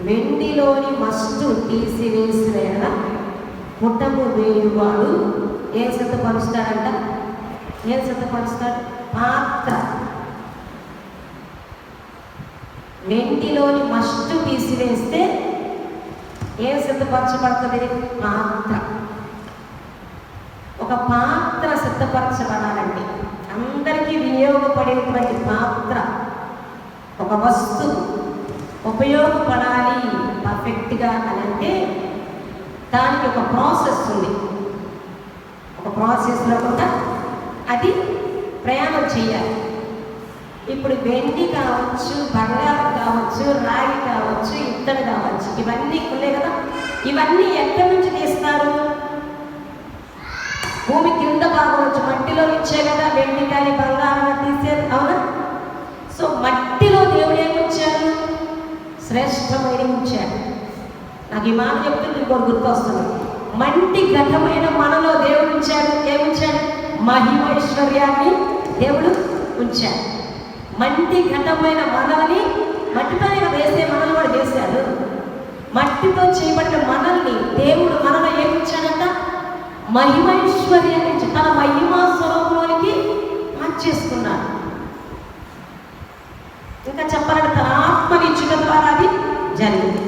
వెండిలోని మస్టు తీసివేసిన ఎడల పుటము వేయువాడు ఏం సిద్ధపరుస్తాడంట? ఏం సిద్ధపరుస్తాడు? పాత్ర. వెండిలోని మస్టు తీసివేస్తే ఏం సిద్ధపరచబడుతుంది? పాత్ర. ఒక పాత్ర సిద్ధపరచబడాలండి. అందరికీ వినియోగపడేటువంటి పాత్ర, ఒక వస్తువు ఉపయోగపడాలి పర్ఫెక్ట్గా అని అంటే దానికి ఒక ప్రాసెస్ ఉంది. ఒక ప్రాసెస్లో కూడా అది ప్రయాణం చేయాలి. ఇప్పుడు వెండి కావచ్చు, బంగారం కావచ్చు, రాగి కావచ్చు, ఇత్తడి కావచ్చు, ఇవన్నీ ఉన్నాయి కదా. ఇవన్నీ ఎక్కడి నుంచి తీస్తారు? భూమి కింద భాగం నుంచి, మట్టిలో నుంచే కదా వెండి కానీ బంగారం తీసేది, అవునా? సో మట్టిలో దేవుడు ఏమిచ్చాడు? శ్రేష్టమైన ఉంచాడు. నాకు ఈ మాట చెప్తుంటే ఇంకోటి గుర్తొస్తుంది. మంటి ఘటమైన మనలో దేవుడు ఉంచాడు. ఏముంచాడు? మహిమైశ్వర్యాన్ని దేవుడు ఉంచాడు. మంటి ఘటమైన మనల్ని మట్టిపైన వేసే మనల్ని కూడా వేశాడు. మట్టితో చేయబడిన మనల్ని దేవుడు మనలో ఏమిచ్చాడంట? మహిమైశ్వర్యాన్ని ఇచ్చి తన మహిమా స్వరూపంలోనికి మార్చేసుకున్నాడు. ఇంకా చెప్పాలంటే తన ఆత్మనిచ్చుట ద్వారా అది జరిగింది.